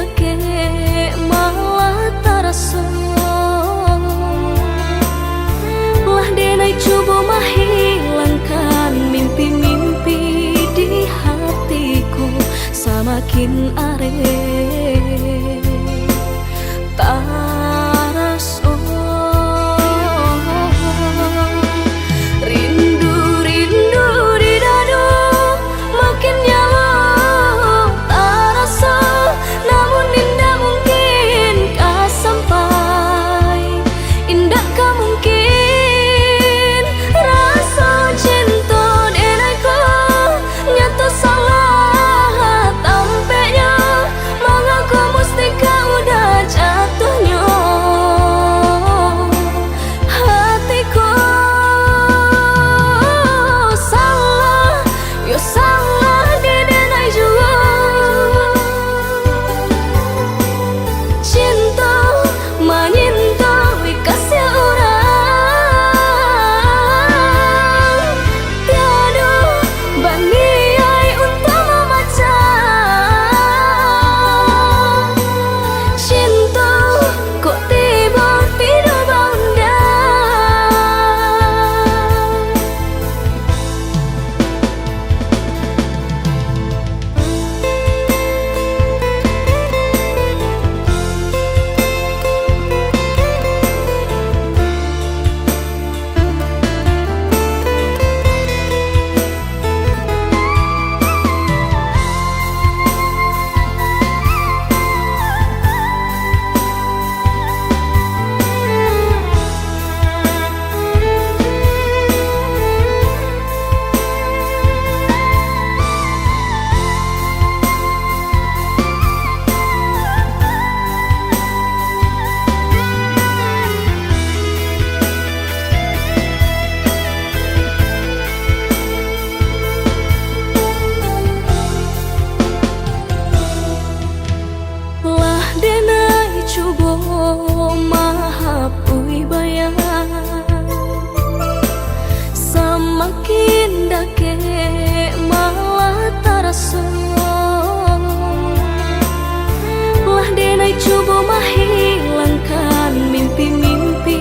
dake malah terasa. Lah denai coba menghilangkan mimpi-mimpi di hatiku, semakin areh taras. Semakin dake malah terasa. Lah denai coba menghilangkan mimpi-mimpi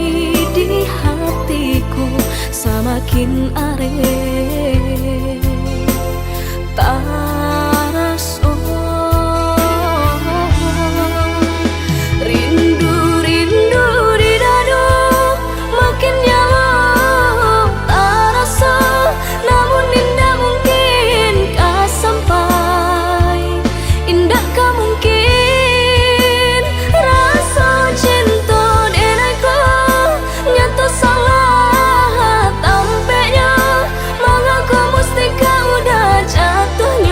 di hatiku, semakin areh taras. Salah tampaknya, mengaku mesti kau udah jatuh.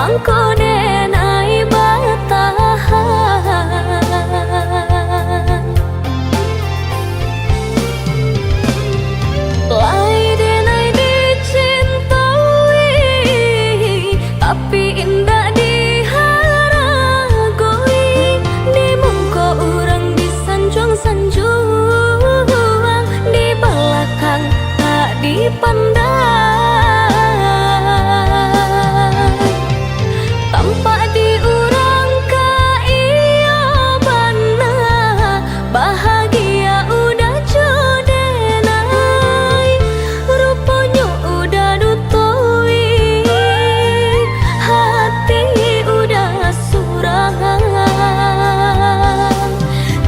mangko denai batahan. Lai denai dicintai, tapi indah diharagoi. Di mungko urang disanjung-sanjung, di belakang tak dipandang. Tampak di urang ka iya bana, bahagia udah jodenai, rupanya udah dutoi, hati udah surangan.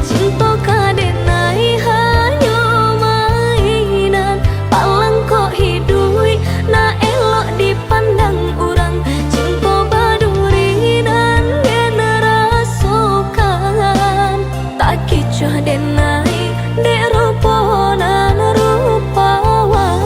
Cinta kadenai hanya mainan, palang kok hidui na elok dipandang urang. Cinta badurinan generasokan, tak kicoh denai dek ruponan rupawan.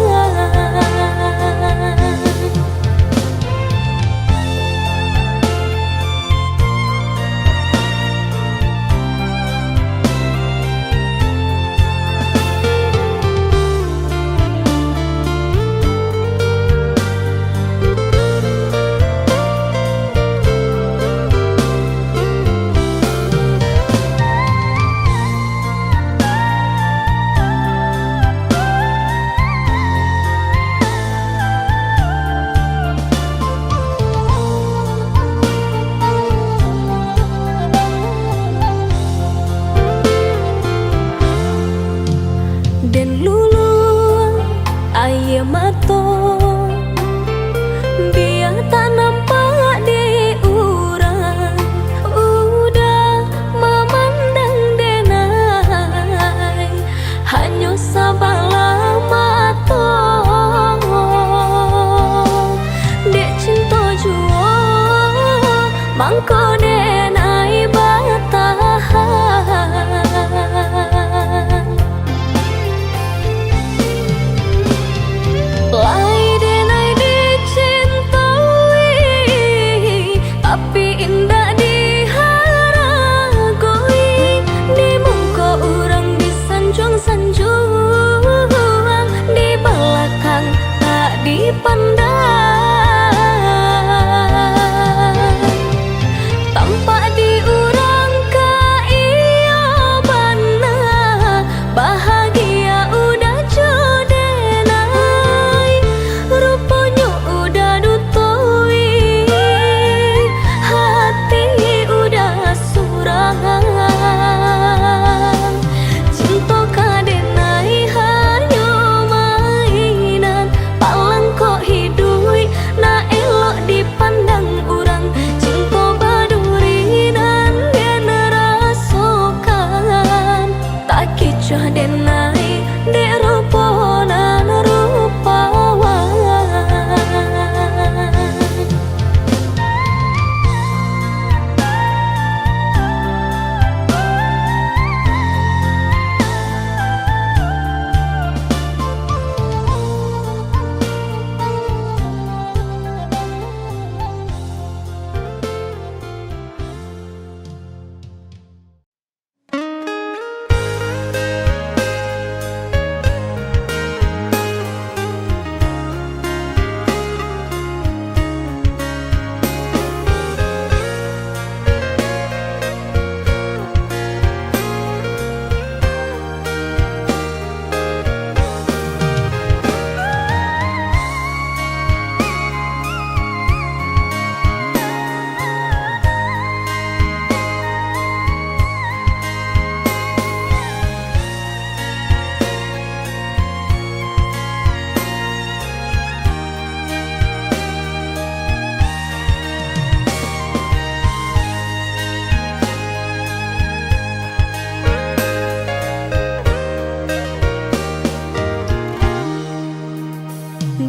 Den lulu aye mato, biar tak nampak di urang, udah memandang denai hanya sabala mato. Dek cinta jua mangko denai batahan. Lai denai dicintai, tapi indah diharagoi. Di mungko urang disanjung-sanjung, di belakang tak dipandang. Tampak di urang ka iya bana, bahagia udah jodenai, rupanya udah dutoi, hati udah surangan. Cinta kadenai hanya mainan, palang kok hidui na elok dipandang urang. Cinta badurinan generasokan, tak kicoh denai dek ruponan rupawan.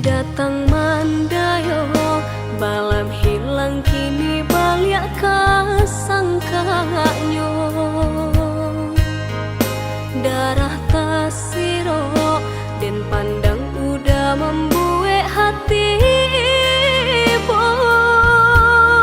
Datang mandayo, balam hilang kini balik kasangkanyo. Darah tasiro dan pandang udah membuat hati boy.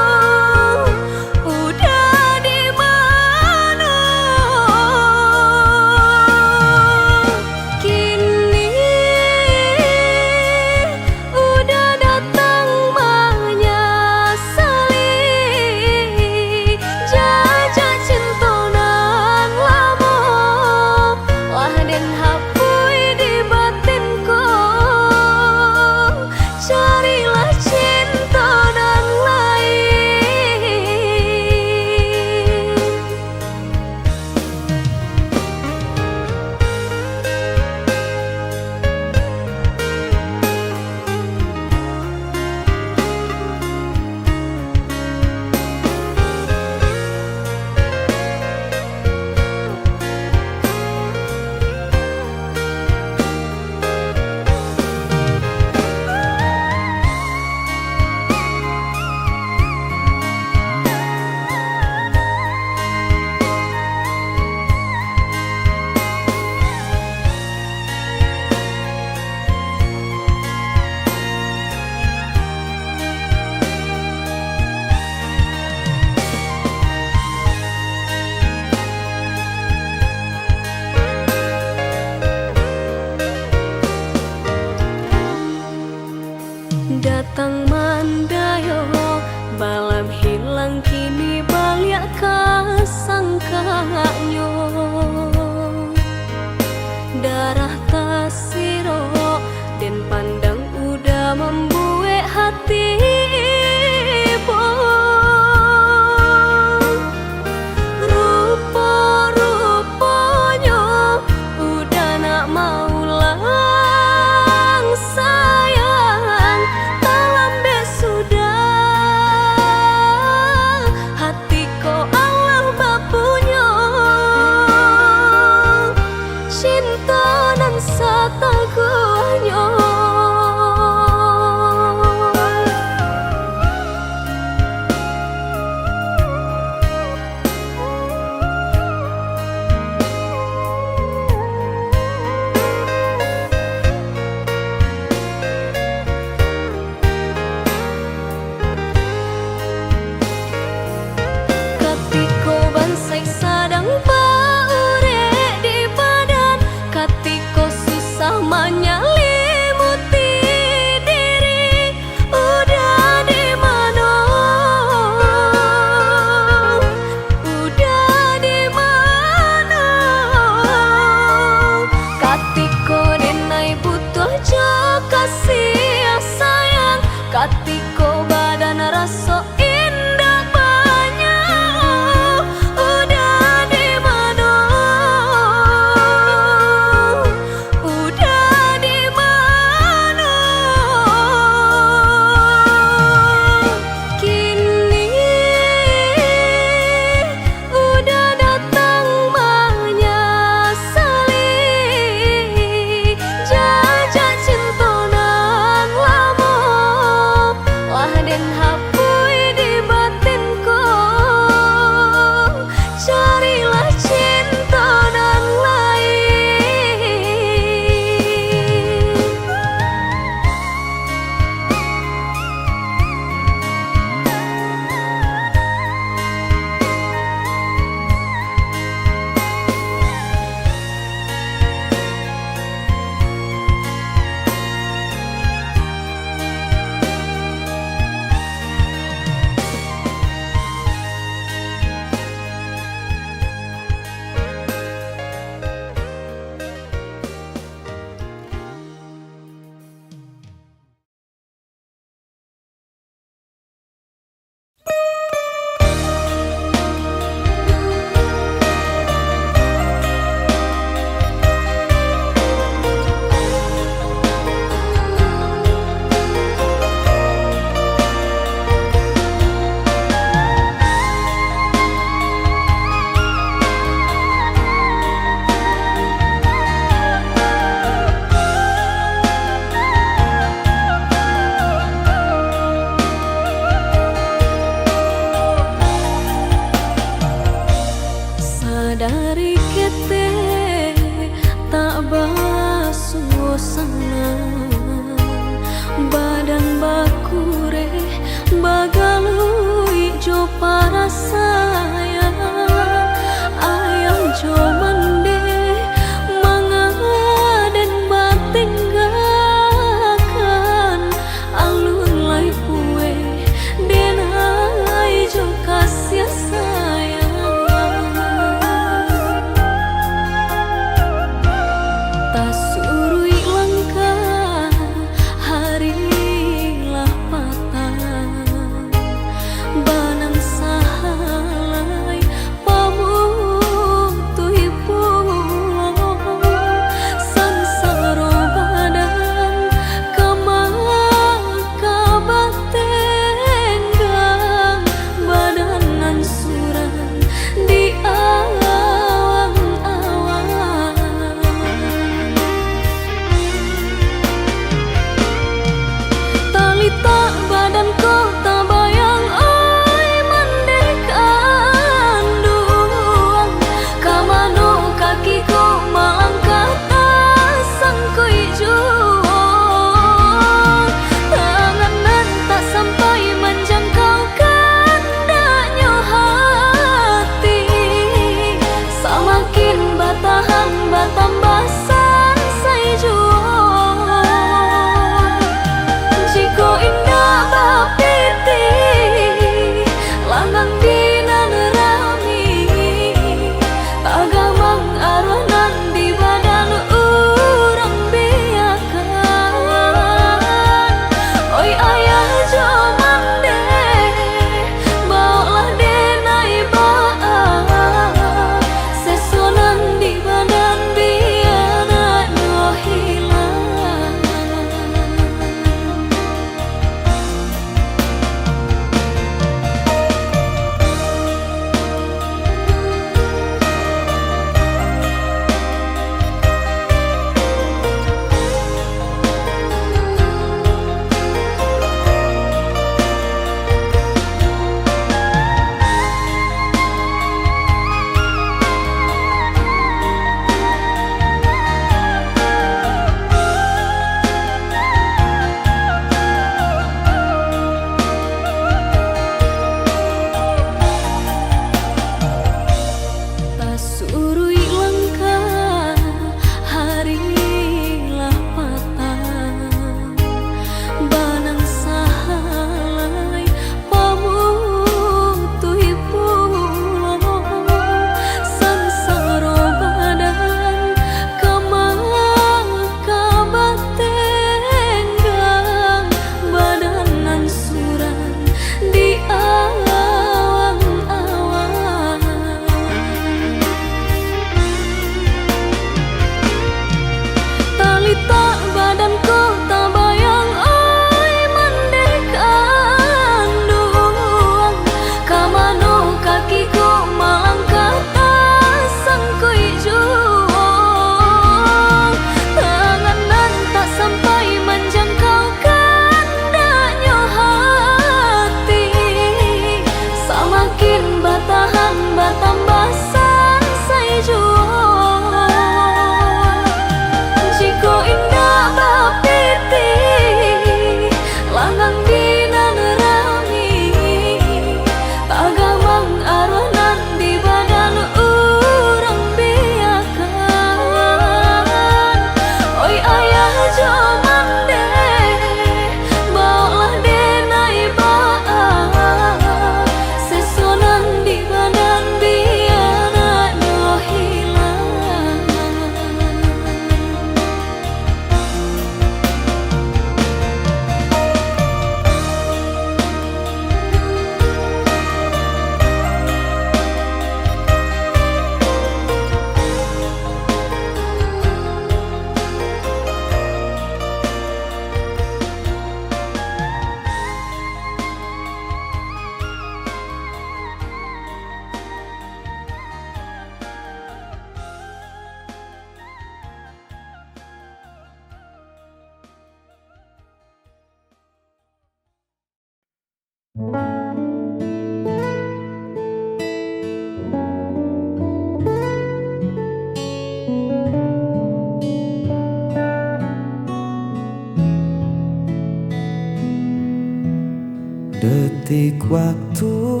Detik waktu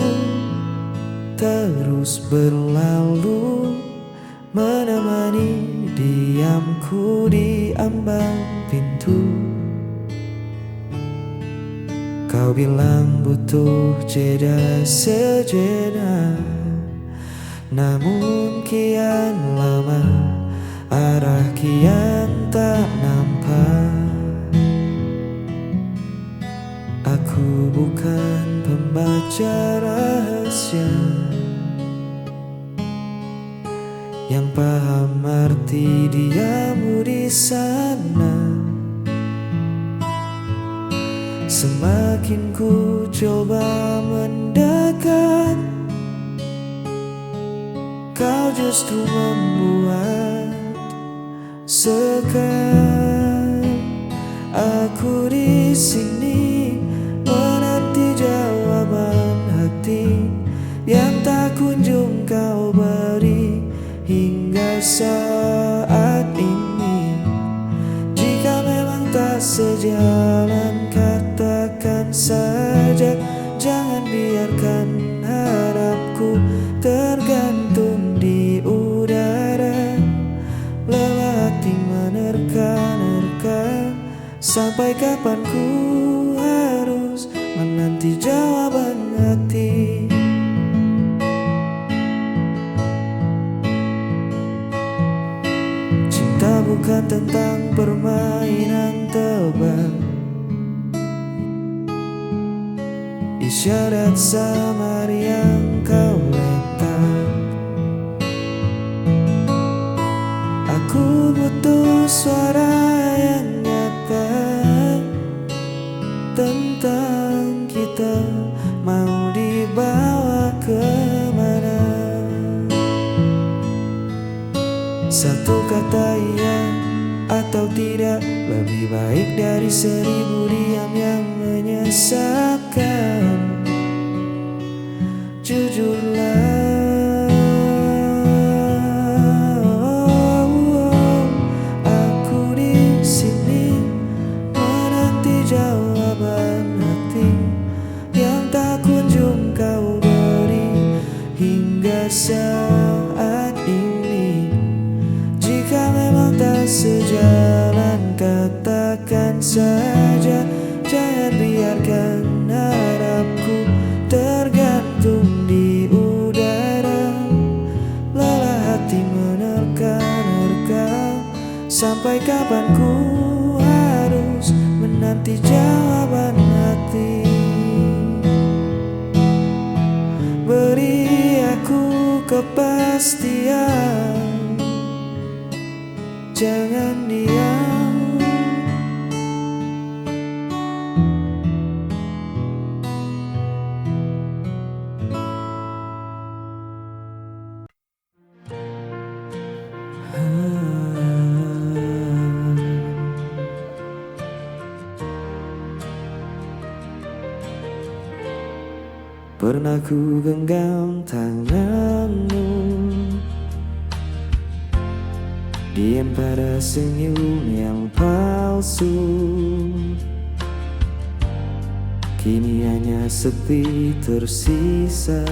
terus berlalu, menemani diamku di ambang pintu. Kau bilang butuh jeda sejenak, namun kian lama arah kian tak nampak. Aku bukan pembaca rahasia yang paham arti diamu di sana. Semakin ku coba mendekat, kau justru membuat sekat. Aku di sini menanti jawaban hati yang tak kunjung kau beri hingga saat ini. Jika memang tak sejalan, katakan saja. Jangan biarkan harapku tergantung di udara. Lelah hati menerka-nerka, sampai kapan ku harus menanti jawaban hati. Cinta bukan tentang permainan tebak, isyarat samar yang kau letak. Aku butuh suara yang nyata tentang kita, mau dibawa kemana. Satu kata iya atau tidak lebih baik dari 1000 diam yang menyesatkan. Jujurlah, aku di sini menanti jawaban hati yang tak kunjung kau beri hingga saat ini. Jika memang tak sejalan, katakan saja. Jangan biarkan harapku tergantung di udara. Lelah hati menerka-nerka, sampai kapan ku harus menanti jawaban hati. Beri aku kepastian, jangan diam. Pernah ku genggam tanganmu, diam pada senyum yang palsu. Kini hanya sepi tersisa,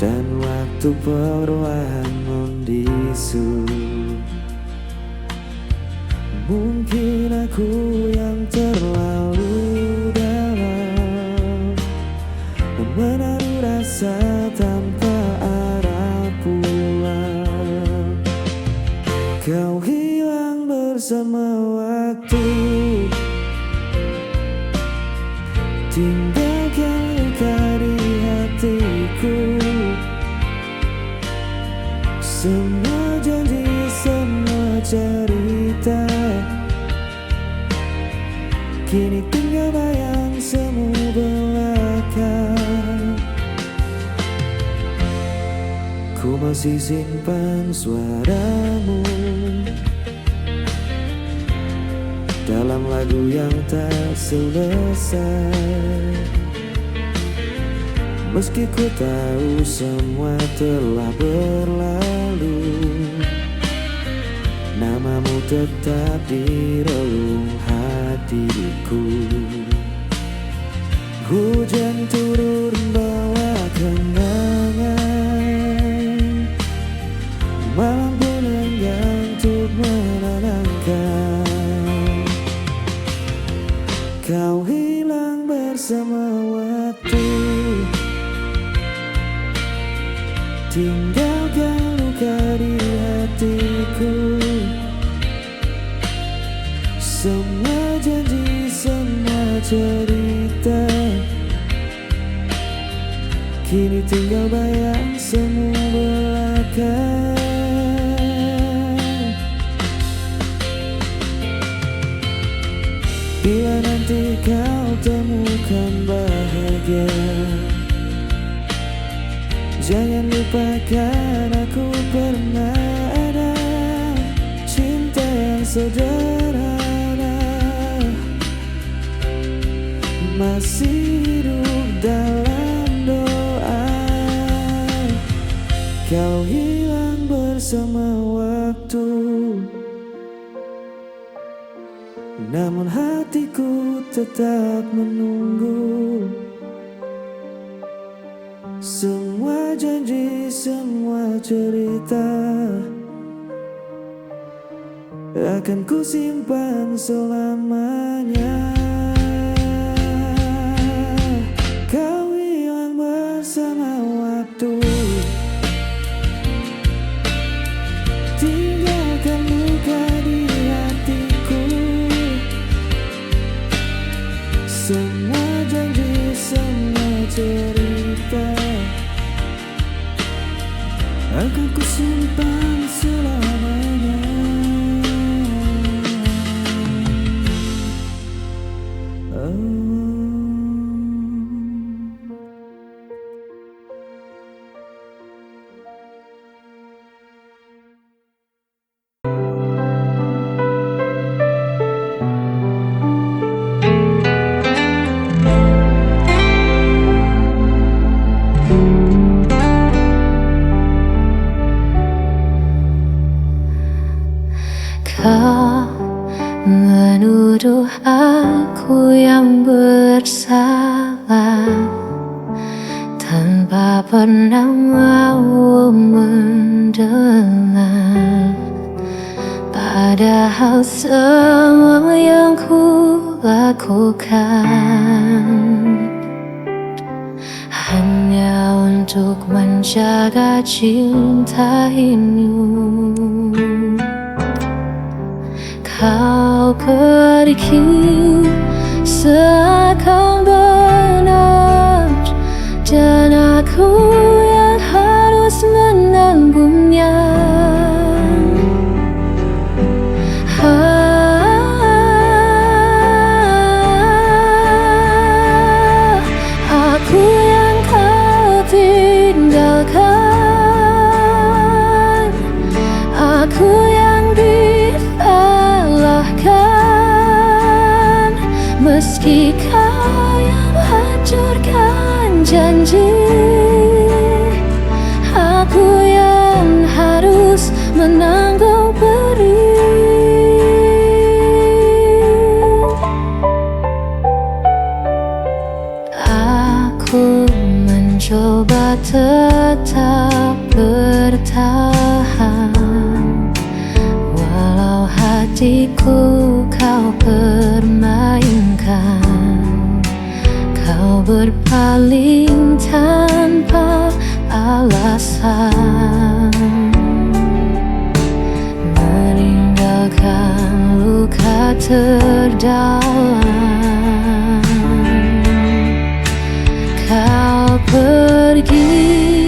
dan waktu perlahan membisu. Mungkin aku yang terlalu dalam menaruh rasa tanpa arah pulang. Kau hilang bersama waktu, tinggalkan luka di hatiku. Semua janji, semua cerita, kini tinggal bayang semu belaka. Ku masih simpan suaramu dalam lagu yang tak selesai. Meski ku tahu semua telah berlalu, namamu tetap di relung hatiku. Hujan turun bawa kenangan, malam pun enggan untuk menenangkan. Kau hilang bersama waktu, tinggalkan luka di hatiku. Semua janji, semua cerita, kini tinggal bayang semu belaka. Bila nanti kau temukan bahagia, jangan lupakan aku pernah ada. Cinta yang sederhana masih hidup dalam doa. Kau hilang bersama waktu, namun hatiku tetap menunggu. Semua janji, semua cerita akan ku simpan selamanya. Kau hilang bersama waktu, tinggalkan luka di hatiku. Semua janji, semua cerita akan ku simpan selamanya. Kau menuduh aku yang bersalah tanpa pernah mau mendengar. Padahal semua yang ku lakukan hanya untuk menjaga cinta ini. Kau pergi seakan benar, dan aku yang harus menanggungnya. Aku yang kau tinggalkan, aku yang disalahkan. Meski kau yang hancurkan janji, aku yang harus menanggung perih. Aku mencoba tetap bertahan, walau hatiku kau permainkan. Kau berpaling tanpa alasan, meninggalkan luka terdalam. Kau pergi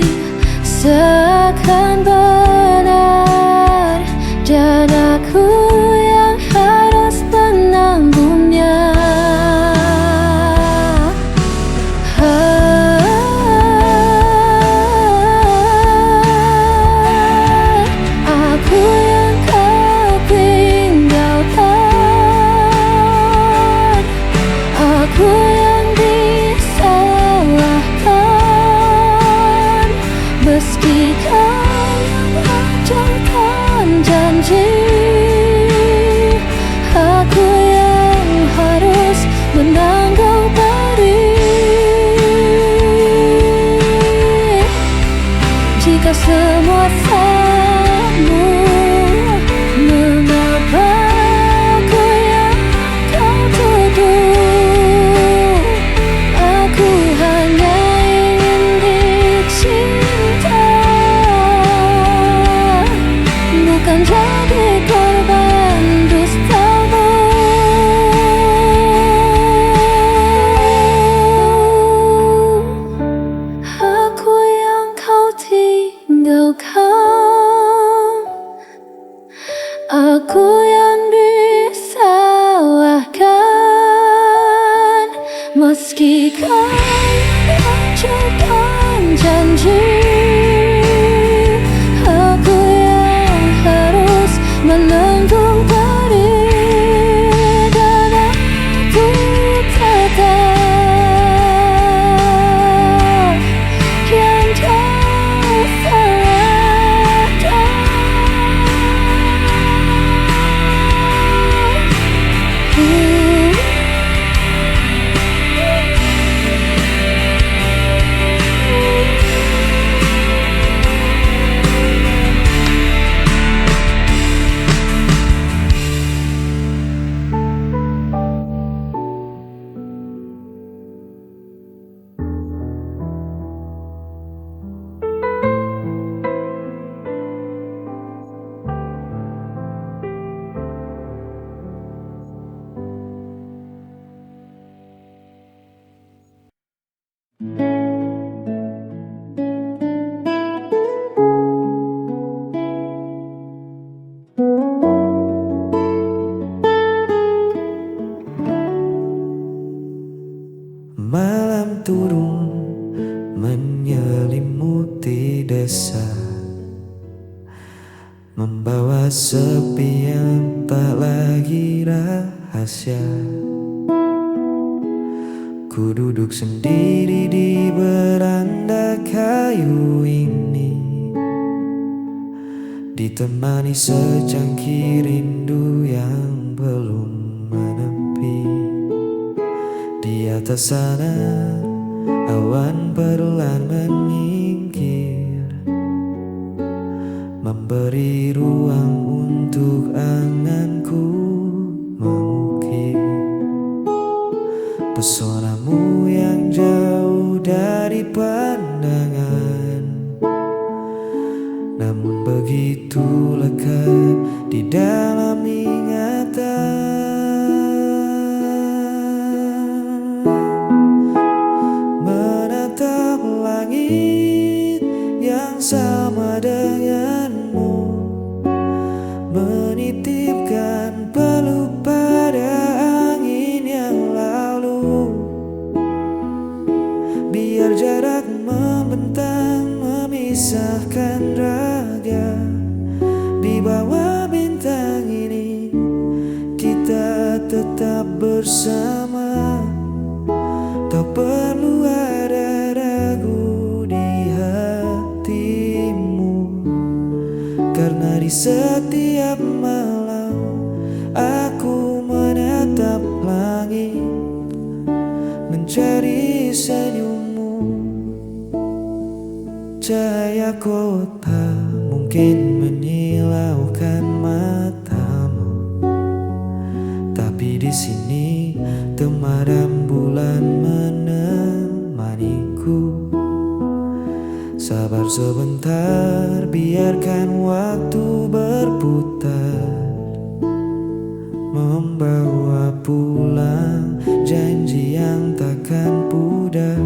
seakan benar, dan aku yang harus menanggungnya. Aku yang kau tinggalkan, Meski kau hancurkan janji, aku yang harus menanggung diri, dan aku tetap yang tersalahkan. Malam turun menyelimuti desa, membawa sepi yang tak lagi rahasia. Ku duduk sendiri di beranda kayu ini, ditemani secangkir rindu yang belum menepi. Di atas sana awan perlahan menyingkir, memberi ruang untuk anganku mengukir pesonamu yang jauh dari pandangan, namun begitu lekat di dalam ingatan. Menatap langit yang sama denganmu, menitipkan peluk pada angin yang lalu. Biar jarak membentang memisahkan raga, di bawah bintang ini kita tetap bersama. Tak perlu ada ragu di hatimu, karena di setiap malam aku menatap langit, mencari senyummu. Cahaya kota mungkin menyilaukan matamu, tapi di sini temaram bulan menemaniku. Sabar sebentar, biarkan waktu berputar, membawa pulang janji yang takkan pudar.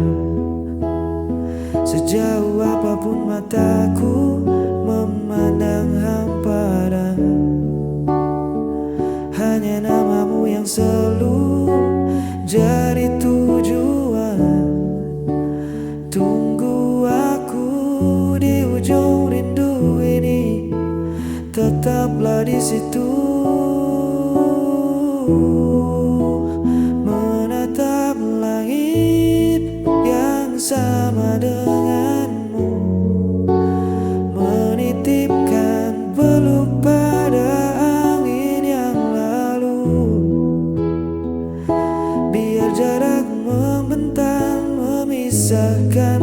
Sejauh apapun mataku memandang hamparan, hanya namamu yang selalu jadi tujuan. Tunggu aku di ujung rindu ini, tetaplah di situ, menatap langit yang sama denganmu, menitipkan peluk pada angin yang lalu. Biar jarak membentang memisahkan